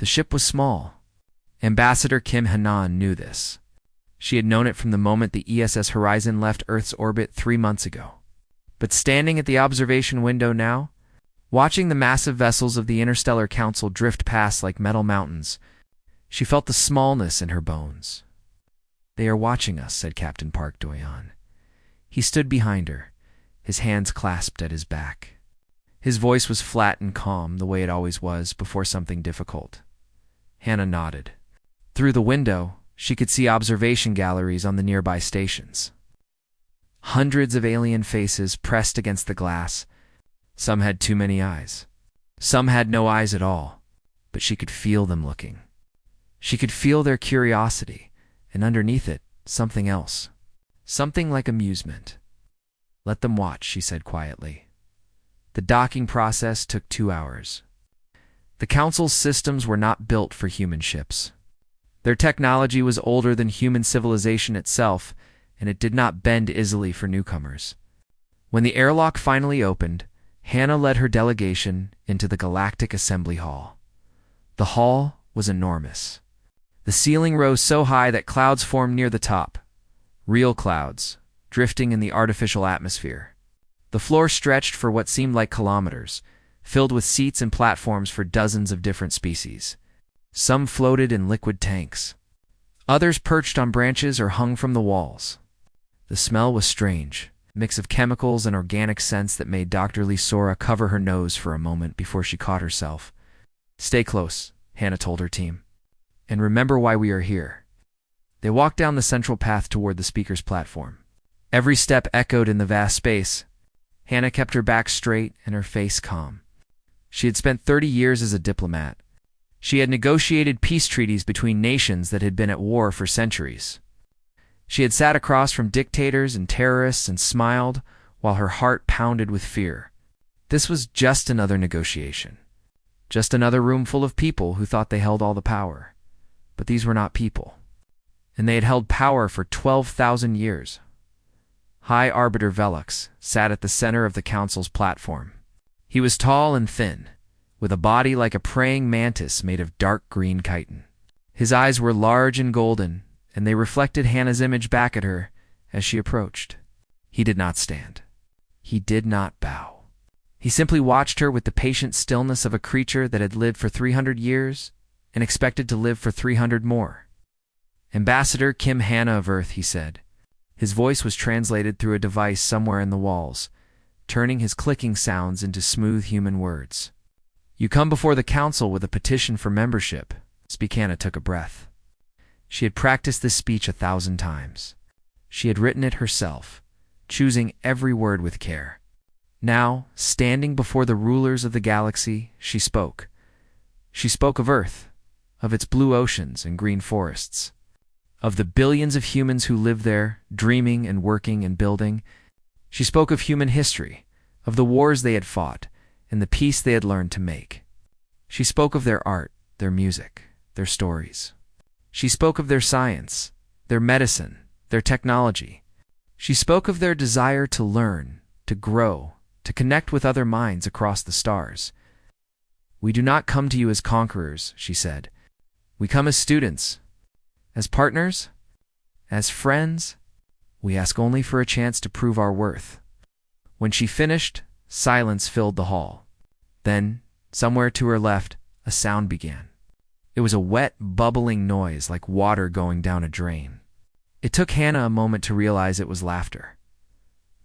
The ship was small. Ambassador Kim Hanan knew this. She had known it from the moment the ESS Horizon left Earth's orbit 3 months ago. But standing at the observation window now, watching the massive vessels of the Interstellar Council drift past like metal mountains, she felt the smallness in her bones. "They are watching us," said Captain Park Doyon. He stood behind her, his hands clasped at his back. His voice was flat and calm, the way it always was before something difficult. Hannah nodded. Through the window, she could see observation galleries on the nearby stations. Hundreds of alien faces pressed against the glass. Some had too many eyes. Some had no eyes at all, but she could feel them looking. She could feel their curiosity, and underneath it, something else. Something like amusement. "Let them watch," she said quietly. The docking process took 2 hours. The Council's systems were not built for human ships. Their technology was older than human civilization itself, and it did not bend easily for newcomers. When the airlock finally opened, Hannah led her delegation into the Galactic Assembly Hall. The hall was enormous. The ceiling rose so high that clouds formed near the top. Real clouds, drifting in the artificial atmosphere. The floor stretched for what seemed like kilometers, filled with seats and platforms for dozens of different species. Some floated in liquid tanks. Others perched on branches or hung from the walls. The smell was strange, a mix of chemicals and organic scents that made Dr. Lisora cover her nose for a moment before she caught herself. "Stay close," Hannah told her team. "And remember why we are here." They walked down the central path toward the speaker's platform. Every step echoed in the vast space. Hannah kept her back straight and her face calm. She had spent 30 years as a diplomat. She had negotiated peace treaties between nations that had been at war for centuries. She had sat across from dictators and terrorists and smiled while her heart pounded with fear. This was just another negotiation. Just another room full of people who thought they held all the power. But these were not people. And they had held power for 12,000 years. High Arbiter Velux sat at the center of the Council's platform. He was tall and thin, with a body like a praying mantis made of dark green chitin. His eyes were large and golden, and they reflected Hannah's image back at her as she approached. He did not stand. He did not bow. He simply watched her with the patient stillness of a creature that had lived for 300 years and expected to live for 300 more. "Ambassador Kim Hannah of Earth," he said. His voice was translated through a device somewhere in the walls, turning his clicking sounds into smooth human words. "You come before the Council with a petition for membership." Hannah took a breath. She had practiced this speech 1,000 times. She had written it herself, choosing every word with care. Now, standing before the rulers of the galaxy, she spoke. She spoke of Earth, of its blue oceans and green forests, of the billions of humans who live there, dreaming and working and building. She spoke of human history, of the wars they had fought, and the peace they had learned to make. She spoke of their art, their music, their stories. She spoke of their science, their medicine, their technology. She spoke of their desire to learn, to grow, to connect with other minds across the stars. "We do not come to you as conquerors," she said. "We come as students, as partners, as friends. We ask only for a chance to prove our worth." When she finished, silence filled the hall. Then, somewhere to her left, a sound began. It was a wet, bubbling noise like water going down a drain. It took Hannah a moment to realize it was laughter.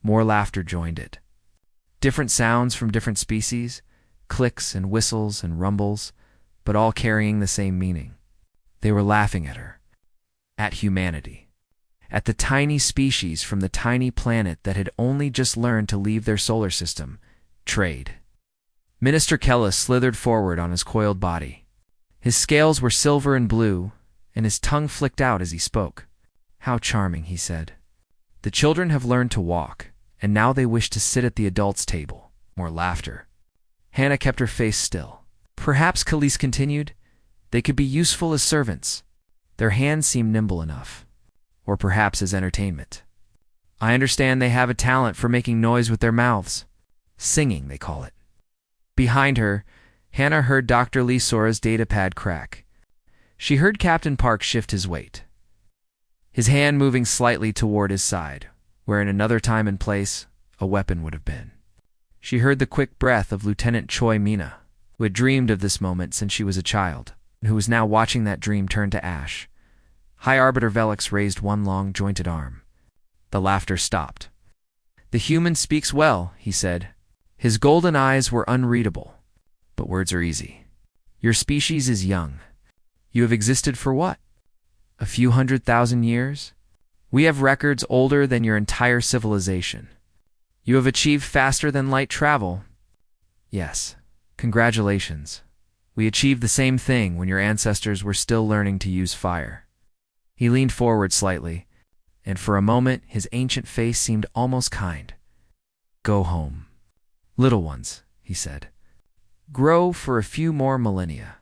More laughter joined it. Different sounds from different species, clicks and whistles and rumbles, but all carrying the same meaning. They were laughing at her, at humanity, at the tiny species from the tiny planet that had only just learned to leave their solar system, trade. Minister Kellis slithered forward on his coiled body. His scales were silver and blue, and his tongue flicked out as he spoke. "How charming," he said. "The children have learned to walk, and now they wish to sit at the adults' table." More laughter. Hannah kept her face still. "Perhaps," Khalees continued, "they could be useful as servants. Their hands seem nimble enough. Or perhaps as entertainment. I understand they have a talent for making noise with their mouths. Singing, they call it." Behind her, Hannah heard Dr. Lee Sora's datapad crack. She heard Captain Park shift his weight, his hand moving slightly toward his side, where in another time and place a weapon would have been. She heard the quick breath of Lieutenant Choi Mina, who had dreamed of this moment since she was a child, and who was now watching that dream turn to ash. High Arbiter Velix raised one long, jointed arm. The laughter stopped. "The human speaks well," he said. His golden eyes were unreadable, but words are easy. "Your species is young. You have existed for what? A few 100,000 years? We have records older than your entire civilization. You have achieved faster than light travel. Yes, congratulations. We achieved the same thing when your ancestors were still learning to use fire." He leaned forward slightly, and for a moment his ancient face seemed almost kind. "Go home, little ones," he said. "Grow for a few more millennia.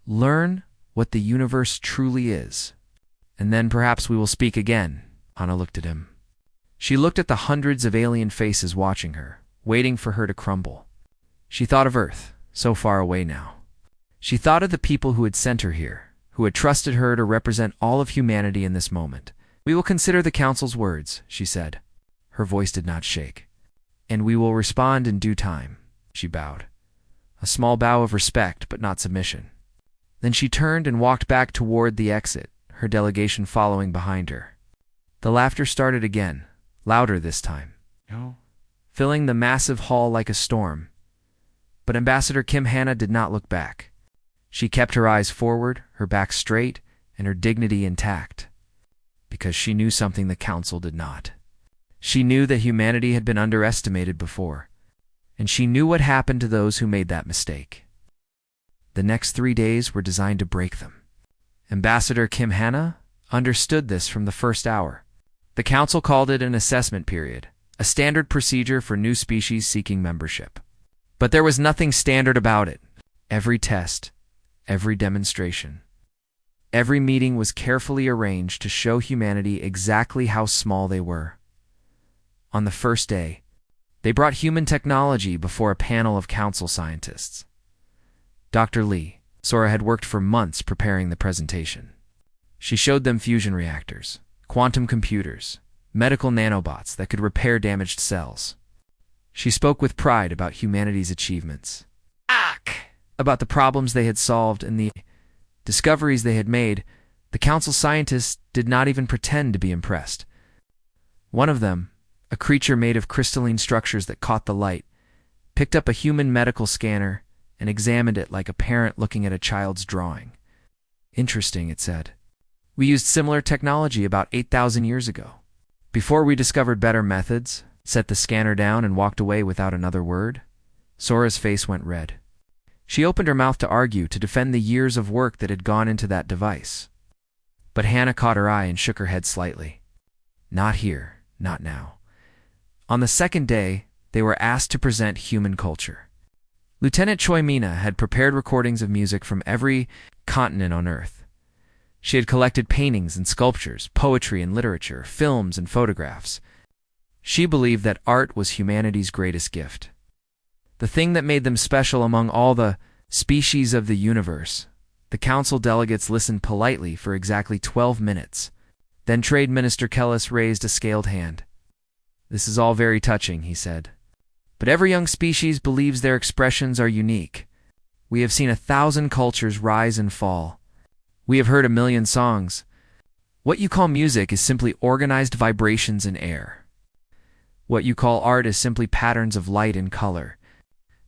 Learn what the universe truly is. And then perhaps we will speak again." Hannah looked at him. She looked at the hundreds of alien faces watching her, waiting for her to crumble. She thought of Earth, so far away now. She thought of the people who had sent her here, who had trusted her to represent all of humanity in this moment. "We will consider the Council's words," she said. Her voice did not shake. "And we will respond in due time." She bowed. A small bow of respect, but not submission. Then she turned and walked back toward the exit, her delegation following behind her. The laughter started again, louder this time, filling the massive hall like a storm. But Ambassador Kim Hannah did not look back. She kept her eyes forward, her back straight, and her dignity intact, because she knew something the Council did not. She knew that humanity had been underestimated before, and she knew what happened to those who made that mistake. The next 3 days were designed to break them. Ambassador Kim Hannah understood this from the first hour. The Council called it an assessment period, a standard procedure for new species seeking membership. But there was nothing standard about it. Every test, every demonstration, every meeting was carefully arranged to show humanity exactly how small they were. On the first day, they brought human technology before a panel of Council scientists. Dr. Lee Sora had worked for months preparing the presentation. She showed them fusion reactors, quantum computers, medical nanobots that could repair damaged cells. She spoke with pride about humanity's achievements, about the problems they had solved and the discoveries they had made. The Council scientists did not even pretend to be impressed. One of them, a creature made of crystalline structures that caught the light, picked up a human medical scanner and examined it like a parent looking at a child's drawing. "Interesting," it said. "We used similar technology about 8,000 years ago. Before we discovered better methods," set the scanner down and walked away without another word. Sora's face went red. She opened her mouth to argue, to defend the years of work that had gone into that device. But Hannah caught her eye and shook her head slightly. "Not here, not now." On the second day, they were asked to present human culture. Lieutenant Choi Mina had prepared recordings of music from every continent on Earth. She had collected paintings and sculptures, poetry and literature, films and photographs. She believed that art was humanity's greatest gift, the thing that made them special among all the species of the universe. The Council delegates listened politely for exactly 12 minutes. Then Trade Minister Kellis raised a scaled hand. "This is all very touching," he said. "But every young species believes their expressions are unique. We have seen 1,000 cultures rise and fall. We have heard 1,000,000 songs. What you call music is simply organized vibrations in air. What you call art is simply patterns of light and color.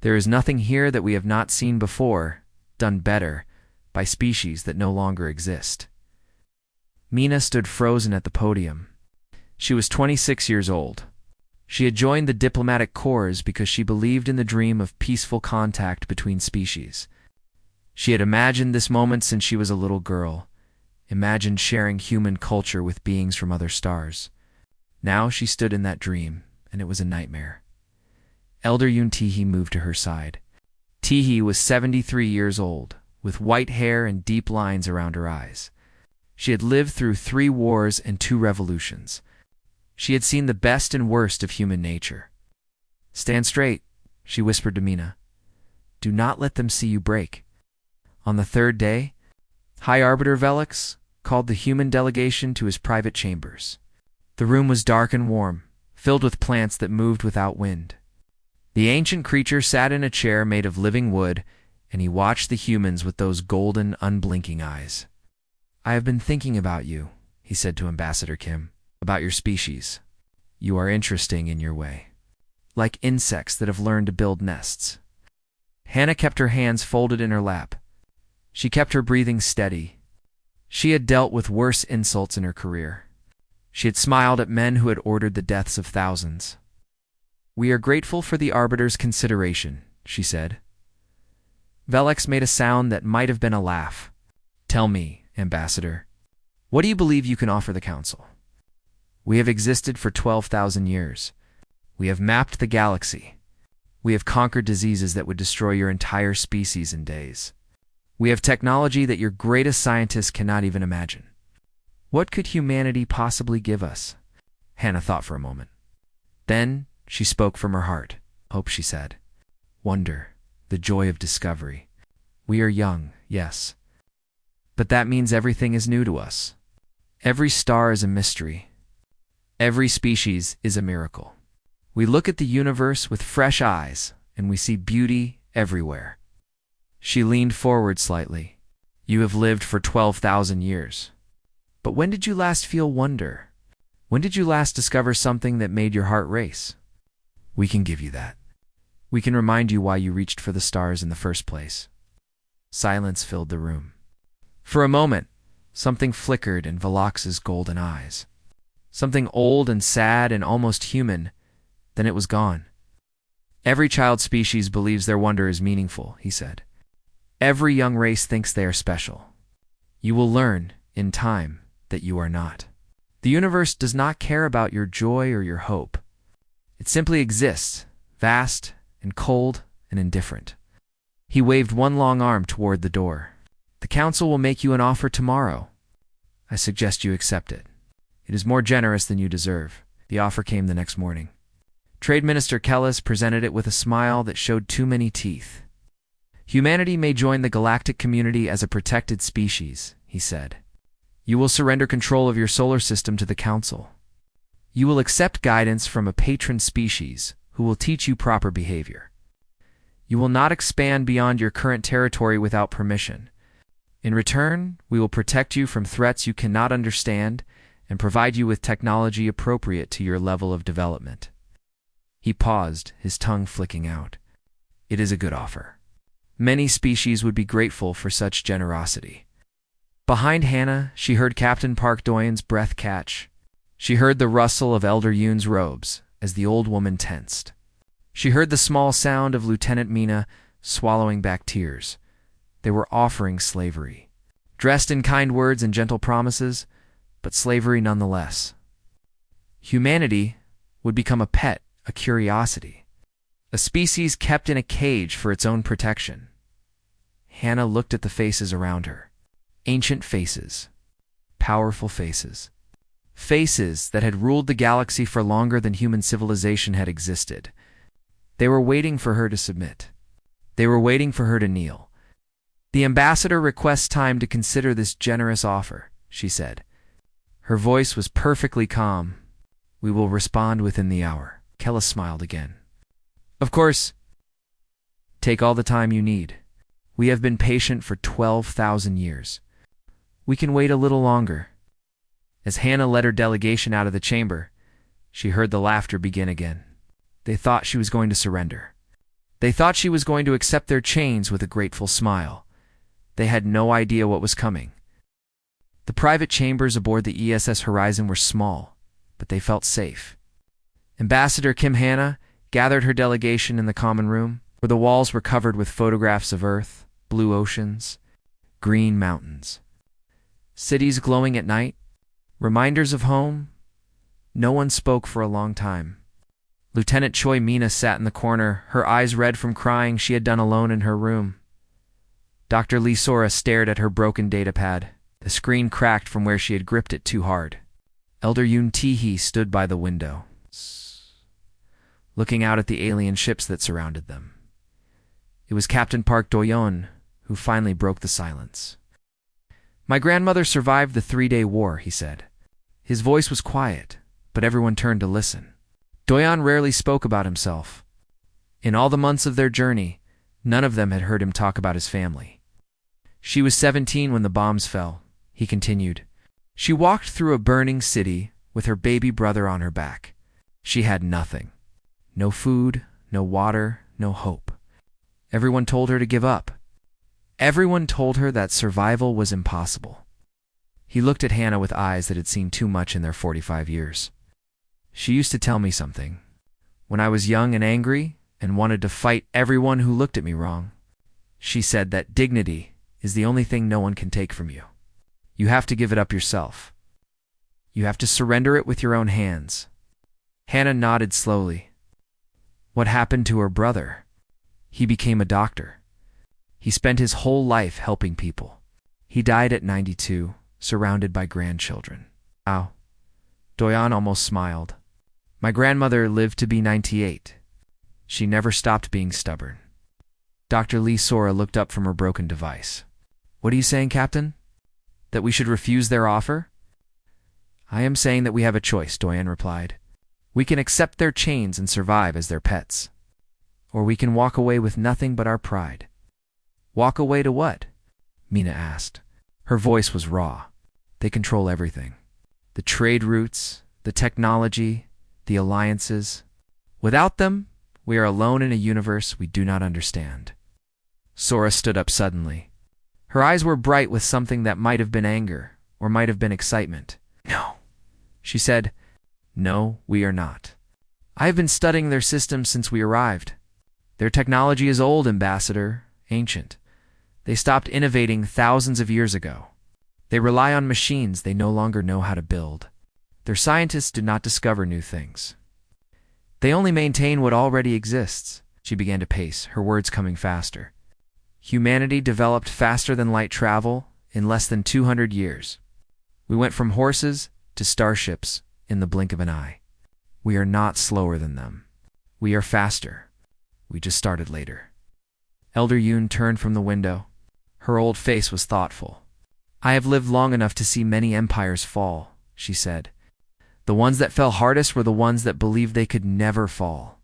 There is nothing here that we have not seen before, done better, by species that no longer exist." Mina stood frozen at the podium. She was 26 years old. She had joined the diplomatic corps because she believed in the dream of peaceful contact between species. She had imagined this moment since she was a little girl, imagined sharing human culture with beings from other stars. Now she stood in that dream, and it was a nightmare. Elder Yun Tihi moved to her side. Tihi was 73 years old, with white hair and deep lines around her eyes. She had lived through 3 wars and 2 revolutions. She had seen the best and worst of human nature. "Stand straight," she whispered to Mina. Do not let them see you break. On the third day, High Arbiter Velix called the human delegation to his private chambers. The room was dark and warm, filled with plants that moved without wind. The ancient creature sat in a chair made of living wood, and he watched the humans with those golden, unblinking eyes. "I have been thinking about you," he said to Ambassador Kim, "about your species. You are interesting in your way, like insects that have learned to build nests." Hannah kept her hands folded in her lap. She kept her breathing steady. She had dealt with worse insults in her career. She had smiled at men who had ordered the deaths of thousands. "We are grateful for the Arbiter's consideration," she said. Velix made a sound that might have been a laugh. "Tell me, Ambassador, what do you believe you can offer the Council? We have existed for 12,000 years. We have mapped the galaxy. We have conquered diseases that would destroy your entire species in days. We have technology that your greatest scientists cannot even imagine. What could humanity possibly give us?" Hannah thought for a moment. Then she spoke from her heart. "Hope," she said. "Wonder, the joy of discovery. We are young, yes. But that means everything is new to us. Every star is a mystery. Every species is a miracle. We look at the universe with fresh eyes, and we see beauty everywhere." She leaned forward slightly. "You have lived for 12,000 years. But when did you last feel wonder? When did you last discover something that made your heart race? We can give you that. We can remind you why you reached for the stars in the first place." Silence filled the room. For a moment, something flickered in Velix's golden eyes. Something old and sad and almost human. Then it was gone. "Every child species believes their wonder is meaningful," he said. "Every young race thinks they are special. You will learn, in time, that you are not. The universe does not care about your joy or your hope. It simply exists, vast and cold and indifferent." He waved one long arm toward the door. "The Council will make you an offer tomorrow. I suggest you accept it. It is more generous than you deserve." The offer came the next morning. Trade Minister Kellis presented it with a smile that showed too many teeth. "Humanity may join the galactic community as a protected species," he said. "You will surrender control of your solar system to the Council. You will accept guidance from a patron species who will teach you proper behavior. You will not expand beyond your current territory without permission. In return, we will protect you from threats you cannot understand and provide you with technology appropriate to your level of development." He paused, his tongue flicking out. "It is a good offer. Many species would be grateful for such generosity." Behind Hannah, she heard Captain Park Doyen's breath catch. She heard the rustle of Elder Yoon's robes as the old woman tensed. She heard the small sound of Lieutenant Mina swallowing back tears. They were offering slavery, dressed in kind words and gentle promises, but slavery nonetheless. Humanity would become a pet, a curiosity, a species kept in a cage for its own protection. Hannah looked at the faces around her. Ancient faces, powerful faces, faces that had ruled the galaxy for longer than human civilization had existed. They were waiting for her to submit. They were waiting for her to kneel. "The ambassador requests time to consider this generous offer," she said. Her voice was perfectly calm. "We will respond within the hour." Kellis smiled again. "Of course, take all the time you need. We have been patient for 12,000 years. We can wait a little longer." As Hannah led her delegation out of the chamber, she heard the laughter begin again. They thought she was going to surrender. They thought she was going to accept their chains with a grateful smile. They had no idea what was coming. The private chambers aboard the ESS Horizon were small, but they felt safe. Ambassador Kim Hannah gathered her delegation in the common room, where the walls were covered with photographs of Earth, blue oceans, green mountains, cities glowing at night, reminders of home. No one spoke for a long time. Lieutenant Choi Mina sat in the corner, her eyes red from crying she had done alone in her room. Dr. Lee Sora stared at her broken datapad. The screen cracked from where she had gripped it too hard. Elder Yoon Tee-hee stood by the window, looking out at the alien ships that surrounded them. It was Captain Park Doyon who finally broke the silence. My grandmother survived the 3-day war, he said. His voice was quiet, but everyone turned to listen. Doyon rarely spoke about himself. In all the months of their journey, none of them had heard him talk about his family. She was 17 when the bombs fell, he continued. She walked through a burning city with her baby brother on her back. She had nothing. No food, no water, no hope. Everyone told her to give up. Everyone told her that survival was impossible. He looked at Hannah with eyes that had seen too much in their 45 years. She used to tell me something. When I was young and angry and wanted to fight everyone who looked at me wrong, she said that dignity is the only thing no one can take from you. You have to give it up yourself. You have to surrender it with your own hands. Hannah nodded slowly. What happened to her brother? He became a doctor. He spent his whole life helping people. He died at 92, surrounded by grandchildren. Wow. Doyon almost smiled. My grandmother lived to be 98. She never stopped being stubborn. Dr. Lee Sora looked up from her broken device. What are you saying, Captain? That we should refuse their offer? I am saying that we have a choice, Doyon replied. We can accept their chains and survive as their pets. Or we can walk away with nothing but our pride. Walk away to what? Mina asked. Her voice was raw. They control everything. The trade routes, the technology, the alliances. Without them, we are alone in a universe we do not understand. Sora stood up suddenly. Her eyes were bright with something that might have been anger, or might have been excitement. No, she said. No, we are not. I have been studying their system since we arrived. Their technology is old, Ambassador, ancient. They stopped innovating thousands of years ago. They rely on machines they no longer know how to build. Their scientists do not discover new things. They only maintain what already exists. She began to pace, her words coming faster. Humanity developed faster than light travel in less than 200 years. We went from horses to starships in the blink of an eye. We are not slower than them. We are faster. We just started later. Elder Yoon turned from the window. Her old face was thoughtful. I have lived long enough to see many empires fall, she said. The ones that fell hardest were the ones that believed they could never fall.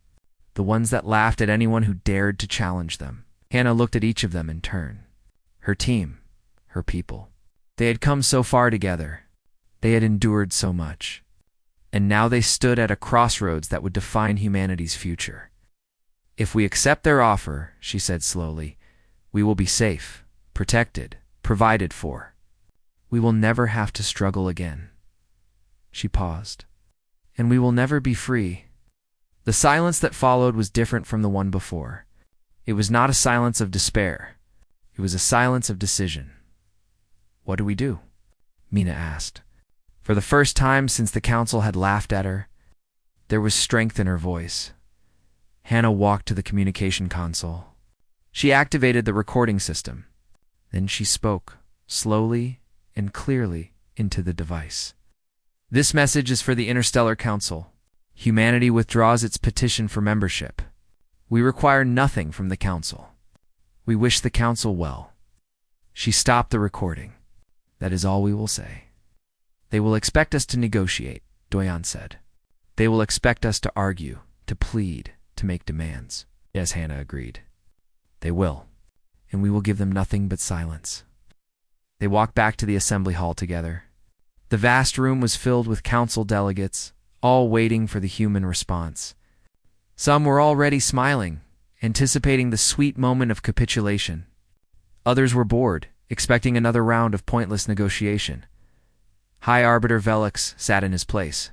The ones that laughed at anyone who dared to challenge them. Hannah looked at each of them in turn. Her team, her people. They had come so far together. They had endured so much. And now they stood at a crossroads that would define humanity's future. If we accept their offer, she said slowly, we will be safe, protected, provided for. We will never have to struggle again. She paused. And we will never be free. The silence that followed was different from the one before. It was not a silence of despair. It was a silence of decision. What do we do? Mina asked. For the first time since the council had laughed at her, there was strength in her voice. Hannah walked to the communication console. She activated the recording system. Then she spoke, slowly and clearly, into the device. This message is for the Interstellar Council. Humanity withdraws its petition for membership. We require nothing from the Council. We wish the Council well. She stopped the recording. That is all we will say. They will expect us to negotiate, Doyon said. They will expect us to argue, to plead, to make demands. Yes, Hannah agreed. They will, and we will give them nothing but silence. They walked back to the assembly hall together. The vast room was filled with council delegates, all waiting for the human response. Some were already smiling, anticipating the sweet moment of capitulation. Others were bored, expecting another round of pointless negotiation. High Arbiter Velix sat in his place,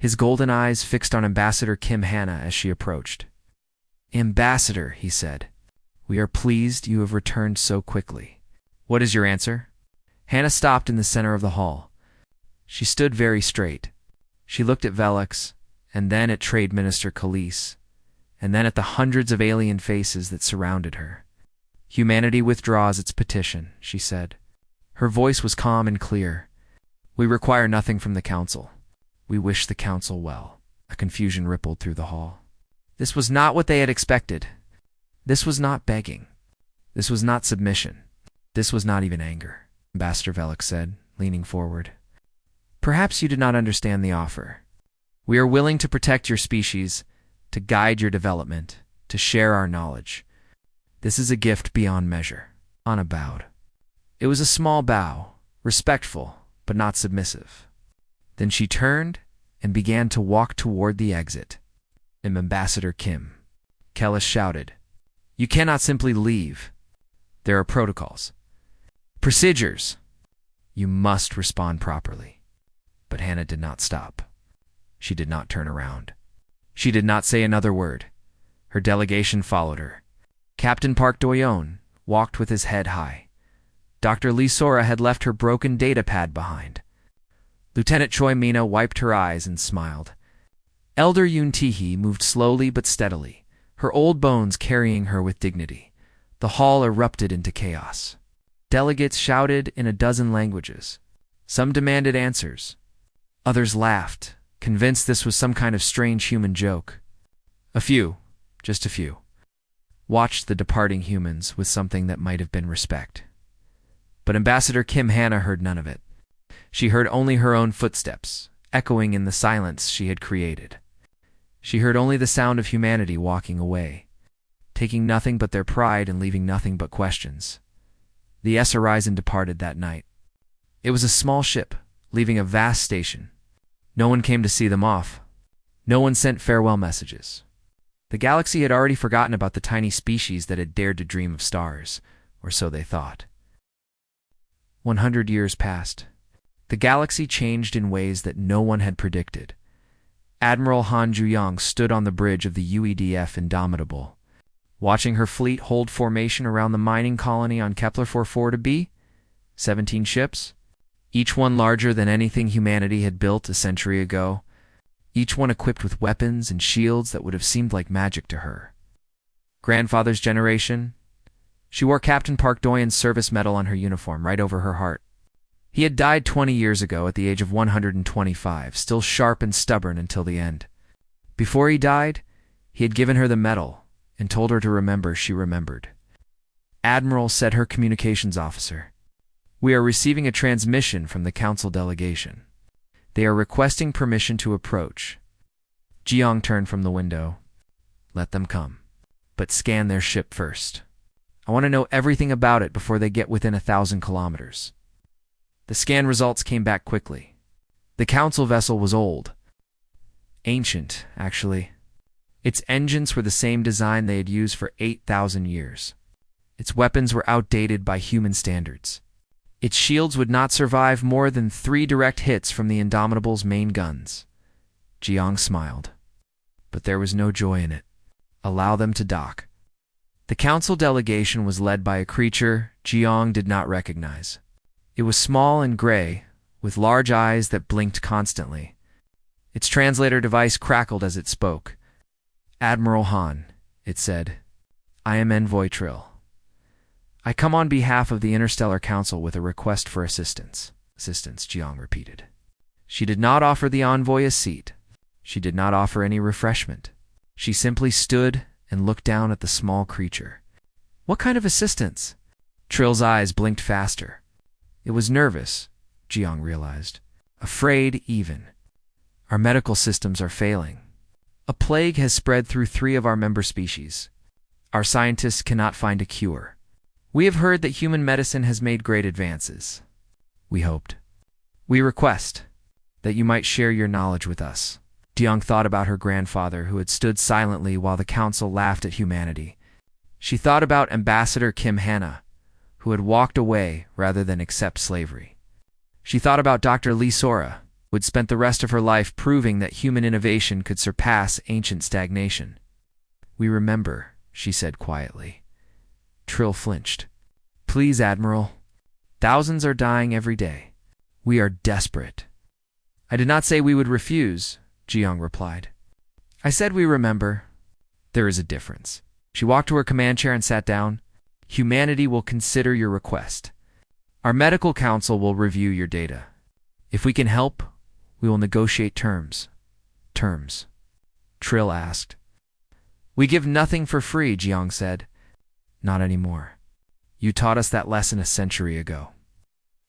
his golden eyes fixed on Ambassador Kim Hannah as she approached. Ambassador, he said, we are pleased you have returned so quickly. What is your answer? Hannah stopped in the center of the hall. She stood very straight. She looked at Velix, and then at Trade Minister Khalees, and then at the hundreds of alien faces that surrounded her. Humanity withdraws its petition, she said. Her voice was calm and clear. We require nothing from the Council. We wish the Council well. A confusion rippled through the hall. This was not what they had expected. This was not begging. This was not submission. This was not even anger, Ambassador Velik said, leaning forward. Perhaps you did not understand the offer. We are willing to protect your species, to guide your development, to share our knowledge. This is a gift beyond measure. Anna bowed. It was a small bow, respectful, but not submissive. Then she turned and began to walk toward the exit. Ambassador Kim. Kellis shouted, "You cannot simply leave. There are protocols. Procedures. You must respond properly." But Hannah did not stop. She did not turn around. She did not say another word. Her delegation followed her. Captain Park Doyon walked with his head high. Dr. Lee Sora had left her broken data pad behind. Lieutenant Choi Mina wiped her eyes and smiled. Elder Yoon Teehee moved slowly but steadily, her old bones carrying her with dignity. The hall erupted into chaos. Delegates shouted in a dozen languages. Some demanded answers. Others laughed, convinced this was some kind of strange human joke. A few, just a few, watched the departing humans with something that might have been respect. But Ambassador Kim Hannah heard none of it. She heard only her own footsteps, echoing in the silence she had created. She heard only the sound of humanity walking away, taking nothing but their pride and leaving nothing but questions. The S Horizon departed that night. It was a small ship, leaving a vast station. No one came to see them off. No one sent farewell messages. The galaxy had already forgotten about the tiny species that had dared to dream of stars, or so they thought. 100 years passed. The galaxy changed in ways that no one had predicted. Admiral Han Juyong stood on the bridge of the UEDF Indomitable, watching her fleet hold formation around the mining colony on Kepler 44b. 17 ships, each one larger than anything humanity had built a century ago, each one equipped with weapons and shields that would have seemed like magic to her. Grandfather's generation. She wore Captain Park Doyen's service medal on her uniform, right over her heart. He had died 20 years ago at the age of 125, still sharp and stubborn until the end. Before he died, he had given her the medal and told her to remember she remembered. Admiral said, her communications officer, "We are receiving a transmission from the council delegation. They are requesting permission to approach." Jiang turned from the window. "Let them come. But scan their ship first. I want to know everything about it before they get within 1,000 kilometers." The scan results came back quickly. The council vessel was old. Ancient, actually. Its engines were the same design they had used for 8,000 years. Its weapons were outdated by human standards. Its shields would not survive more than 3 direct hits from the Indomitable's main guns. Jiang smiled. But there was no joy in it. Allow them to dock. The council delegation was led by a creature Jiang did not recognize. It was small and gray, with large eyes that blinked constantly. Its translator device crackled as it spoke. "Admiral Han," it said, "I am Envoy Trill. I come on behalf of the Interstellar Council with a request for assistance." "Assistance," Jiang repeated. She did not offer the envoy a seat. She did not offer any refreshment. She simply stood and looked down at the small creature. "What kind of assistance?" Trill's eyes blinked faster. It was nervous, Jiang realized. Afraid, even. "Our medical systems are failing. A plague has spread through 3 of our member species. Our scientists cannot find a cure. We have heard that human medicine has made great advances. We hoped. We request that you might share your knowledge with us." Jiang thought about her grandfather, who had stood silently while the council laughed at humanity. She thought about Ambassador Kim Hannah, who had walked away rather than accept slavery. She thought about Dr. Lee Sora, who had spent the rest of her life proving that human innovation could surpass ancient stagnation. "We remember," she said quietly. Trill flinched. "Please, Admiral. Thousands are dying every day. We are desperate." "I did not say we would refuse," Jiang replied. "I said we remember. There is a difference." She walked to her command chair and sat down. "Humanity will consider your request. Our medical council will review your data. If we can help, we will negotiate terms." "Terms?" Trill asked. "We give nothing for free," Jiang said. Not anymore. You taught us that lesson a century ago.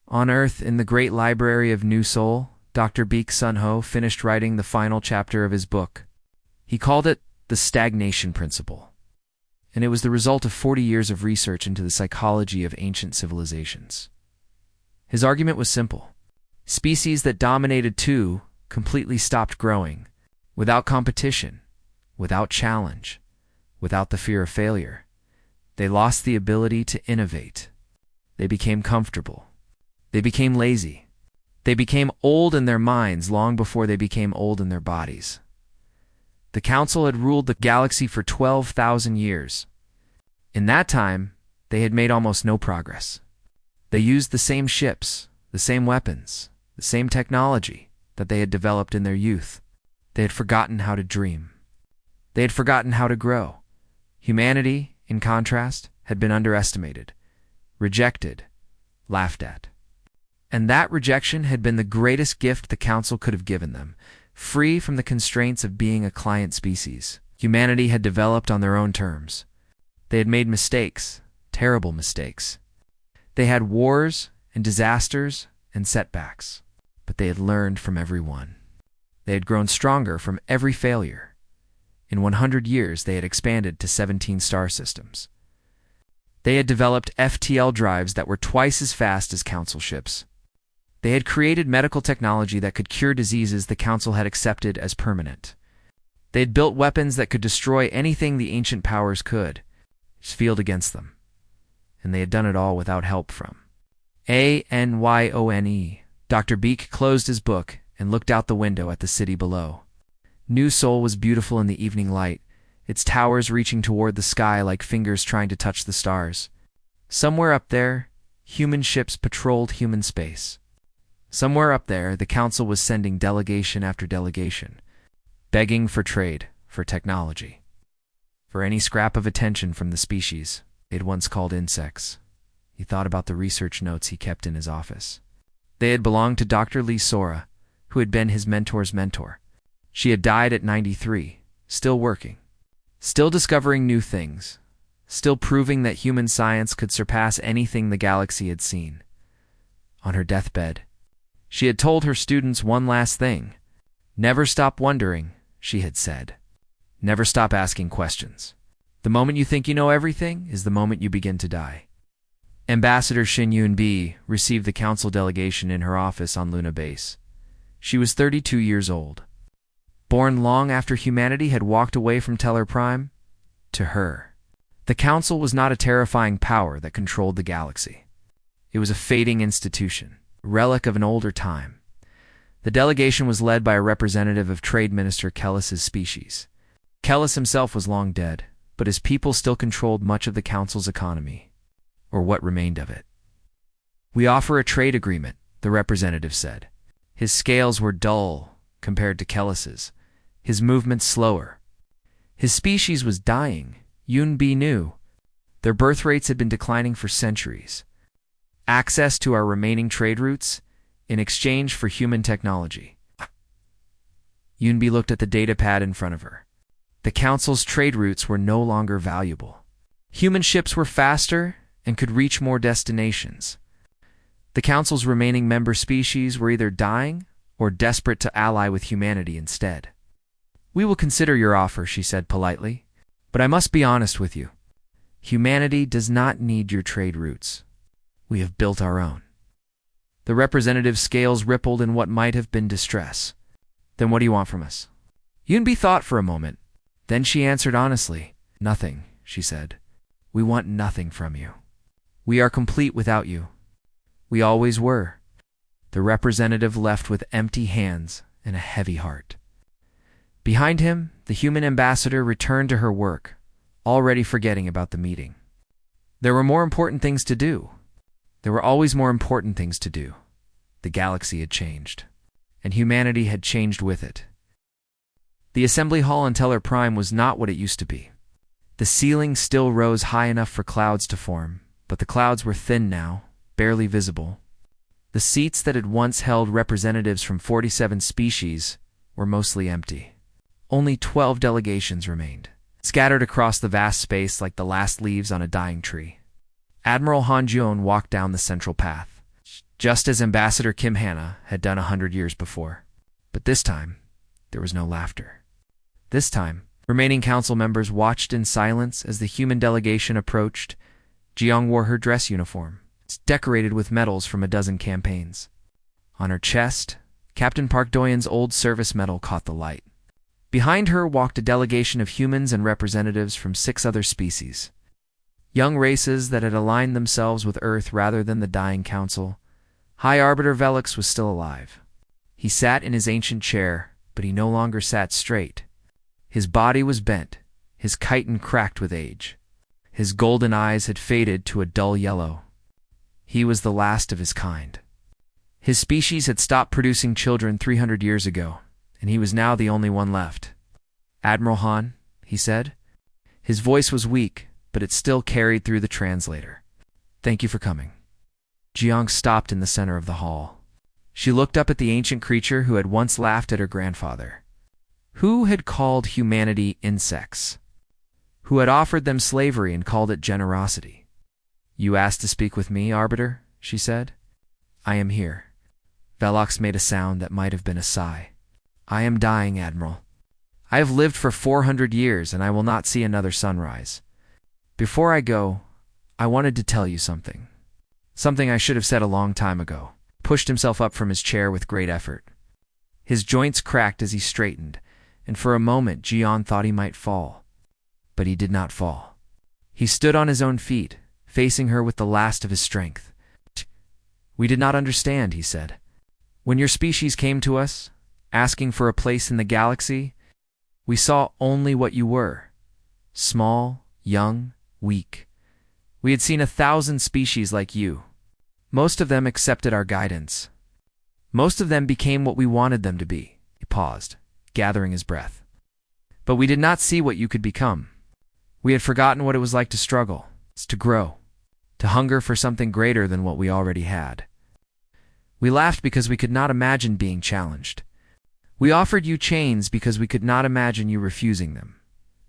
On Earth, in the great library of New Seoul, Dr. Baek Sun-ho finished writing the final chapter of his book. He called it the stagnation principle, and it was the result of 40 years of research into the psychology of ancient civilizations. His argument was simple. Species that dominated too completely stopped growing, without competition, without challenge, without the fear of failure. They lost the ability to innovate. They became comfortable. They became lazy. They became old in their minds long before they became old in their bodies. The Council had ruled the galaxy for 12,000 years. In that time, they had made almost no progress. They used the same ships, the same weapons, the same technology that they had developed in their youth. They had forgotten how to dream. They had forgotten how to grow. Humanity, in contrast, had been underestimated, rejected, laughed at. And that rejection had been the greatest gift the Council could have given them, free from the constraints of being a client species. Humanity had developed on their own terms. They had made mistakes, terrible mistakes. They had wars and disasters and setbacks, but they had learned from every one. They had grown stronger from every failure. In 100 years, they had expanded to 17 star systems. They had developed FTL drives that were twice as fast as Council ships. They had created medical technology that could cure diseases the Council had accepted as permanent. They had built weapons that could destroy anything the ancient powers could field against them. And they had done it all without help from Anyone. Dr. Baek closed his book and looked out the window at the city below. New Seoul was beautiful in the evening light, its towers reaching toward the sky like fingers trying to touch the stars. Somewhere up there, human ships patrolled human space. Somewhere up there, the Council was sending delegation after delegation, begging for trade, for technology, for any scrap of attention from the species they'd once called insects. He thought about the research notes he kept in his office. They had belonged to Dr. Lee Sora, who had been his mentor's mentor. She had died at 93, still working, still discovering new things, still proving that human science could surpass anything the galaxy had seen. On her deathbed, she had told her students one last thing. Never stop wondering, she had said. Never stop asking questions. The moment you think you know everything is the moment you begin to die. Ambassador Shin Yoon-bi received the Council delegation in her office on Luna Base. She was 32 years old. Born long after humanity had walked away from Teller Prime, to her, the Council was not a terrifying power that controlled the galaxy. It was a fading institution, a relic of an older time. The delegation was led by a representative of Trade Minister Kellis's species. Kellis himself was long dead, but his people still controlled much of the Council's economy, or what remained of it. We offer a trade agreement, the representative said. His scales were dull compared to Kellis's, his movements slower. His species was dying, Yoon-bi knew. Their birth rates had been declining for centuries. Access to our remaining trade routes in exchange for human technology. Yoon-bi looked at the data pad in front of her. The Council's trade routes were no longer valuable. Human ships were faster and could reach more destinations. The Council's remaining member species were either dying or desperate to ally with humanity instead. We will consider your offer, she said politely, but I must be honest with you. Humanity does not need your trade routes. We have built our own. The representative's scales rippled in what might have been distress. Then what do you want from us? Yoon-bi thought for a moment. Then she answered honestly. Nothing, she said. We want nothing from you. We are complete without you. We always were. The representative left with empty hands and a heavy heart. Behind him, the human ambassador returned to her work, already forgetting about the meeting. There were more important things to do. There were always more important things to do. The galaxy had changed, and humanity had changed with it. The assembly hall in Teller Prime was not what it used to be. The ceiling still rose high enough for clouds to form, but the clouds were thin now, barely visible. The seats that had once held representatives from 47 species were mostly empty. Only 12 delegations remained. scattered across the vast space like the last leaves on a dying tree. Admiral Han Juon walked down the central path, just as Ambassador Kim Hana had done 100 years before. But this time, there was no laughter. This time, remaining council members watched in silence as the human delegation approached. Jiang wore her dress uniform, decorated with medals from a dozen campaigns. On her chest, Captain Park Doyen's old service medal caught the light. Behind her walked a delegation of humans and representatives from 6 other species. Young races that had aligned themselves with Earth rather than the dying council. High Arbiter Velix was still alive. He sat in his ancient chair, but he no longer sat straight. His body was bent, his chitin cracked with age. His golden eyes had faded to a dull yellow. He was the last of his kind. His species had stopped producing children 300 years ago, and he was now the only one left. "Admiral Han," he said. His voice was weak, but it still carried through the translator. "Thank you for coming." Jiang stopped in the center of the hall. She looked up at the ancient creature who had once laughed at her grandfather, who had called humanity insects, who had offered them slavery and called it generosity. "You asked to speak with me, Arbiter," she said. "I am here." Velox made a sound that might have been a sigh. "I am dying, Admiral. I have lived for 400 years, and I will not see another sunrise. Before I go, I wanted to tell you something. Something I should have said a long time ago." Pushed himself up from his chair with great effort. His joints cracked as he straightened, and for a moment Jian thought he might fall. But he did not fall. He stood on his own feet, facing her with the last of his strength. "We did not understand," he said. "When your species came to us, asking for a place in the galaxy, we saw only what you were. Small, young, weak. We had seen 1,000 species like you. Most of them accepted our guidance. Most of them became what we wanted them to be." He paused, gathering his breath. "But we did not see what you could become. We had forgotten what it was like to struggle, to grow, to hunger for something greater than what we already had. We laughed because we could not imagine being challenged. We offered you chains because we could not imagine you refusing them."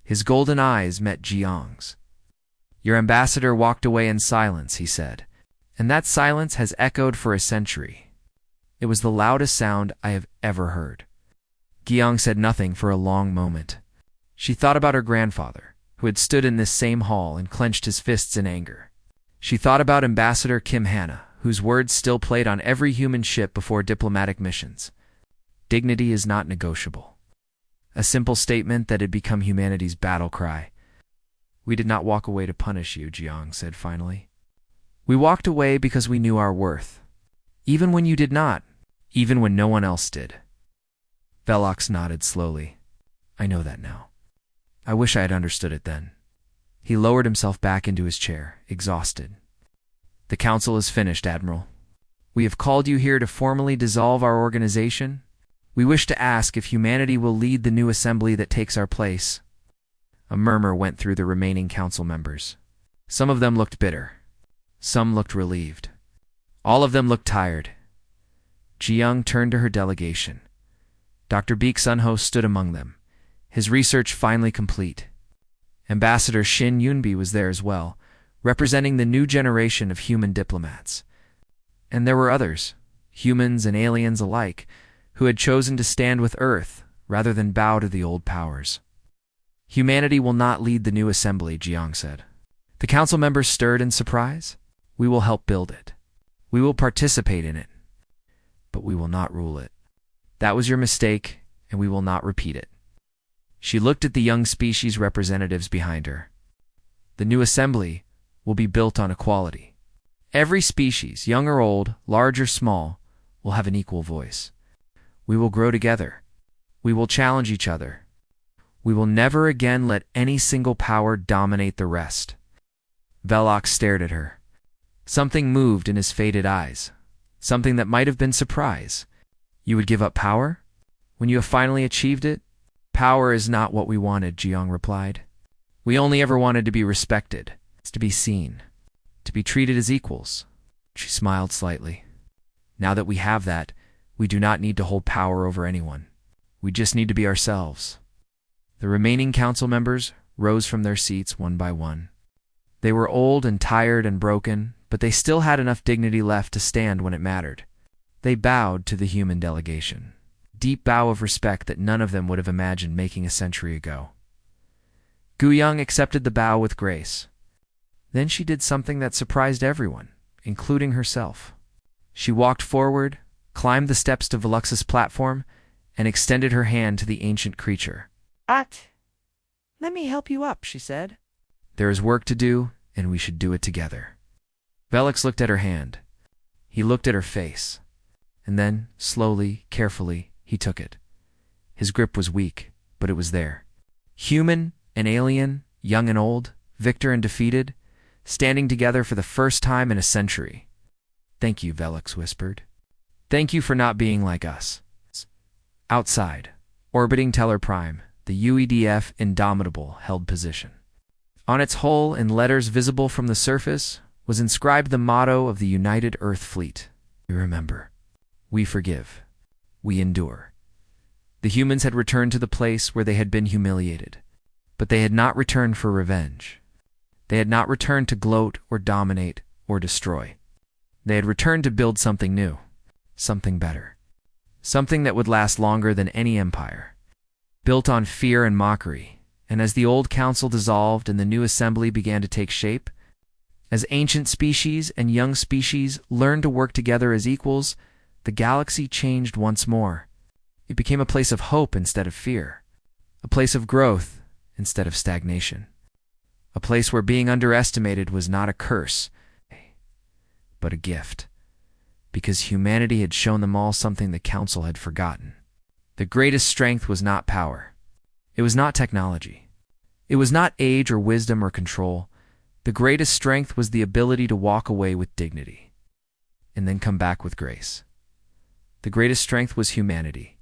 His golden eyes met Jiang's. "Your ambassador walked away in silence," he said, "and that silence has echoed for a century. It was the loudest sound I have ever heard." Jiang said nothing for a long moment. She thought about her grandfather, who had stood in this same hall and clenched his fists in anger. She thought about Ambassador Kim Hana, whose words still played on every human ship before diplomatic missions. Dignity is not negotiable. A simple statement that had become humanity's battle cry. "We did not walk away to punish you," Jiang said finally. "We walked away because we knew our worth. Even when you did not, even when no one else did." Velox nodded slowly. "I know that now. I wish I had understood it then." He lowered himself back into his chair, exhausted. "The council is finished, Admiral. We have called you here to formally dissolve our organization. We wish to ask if humanity will lead the new assembly that takes our place." A murmur went through the remaining council members. Some of them looked bitter. Some looked relieved. All of them looked tired. Jiang turned to her delegation. Dr. Beek Sunho stood among them, his research finally complete. Ambassador Shin Yunbi was there as well, representing the new generation of human diplomats. And there were others, humans and aliens alike, who had chosen to stand with Earth rather than bow to the old powers. "Humanity will not lead the new assembly," Jiang said. The council members stirred in surprise. "We will help build it. We will participate in it. But we will not rule it. That was your mistake, and we will not repeat it." She looked at the young species representatives behind her. "The new assembly will be built on equality. Every species, young or old, large or small, will have an equal voice. We will grow together. We will challenge each other. We will never again let any single power dominate the rest." Velox stared at her. Something moved in his faded eyes, something that might have been surprise. "You would give up power? When you have finally achieved it?" "Power is not what we wanted," Jiang replied. "We only ever wanted to be respected, to be seen, to be treated as equals." She smiled slightly. "Now that we have that, we do not need to hold power over anyone. We just need to be ourselves." The remaining council members rose from their seats one by one. They were old and tired and broken, but they still had enough dignity left to stand when it mattered. They bowed to the human delegation, a deep bow of respect that none of them would have imagined making a century ago. Guiyang accepted the bow with grace. Then she did something that surprised everyone, including herself. She walked forward, climbed the steps to Velux's platform, and extended her hand to the ancient creature. Let me help you up, she said. There is work to do, and we should do it together. Velux looked at her hand. He looked at her face. And then, slowly, carefully, he took it. His grip was weak, but it was there. Human and alien, young and old, victor and defeated, standing together for the first time in a century. Thank you, Velux whispered. Thank you for not being like us. Outside, orbiting Teller Prime, the UEDF Indomitable held position. On its hull, in letters visible from the surface, was inscribed the motto of the United Earth Fleet. We remember. We forgive. We endure. The humans had returned to the place where they had been humiliated, but they had not returned for revenge. They had not returned to gloat or dominate or destroy. They had returned to build something new, something better, something that would last longer than any empire, built on fear and mockery. And as the old council dissolved and the new assembly began to take shape, as ancient species and young species learned to work together as equals, the galaxy changed once more. It became a place of hope instead of fear, a place of growth instead of stagnation, a place where being underestimated was not a curse, but a gift, because humanity had shown them all something the council had forgotten. The greatest strength was not power. It was not technology. It was not age or wisdom or control. The greatest strength was the ability to walk away with dignity and then come back with grace. The greatest strength was humanity.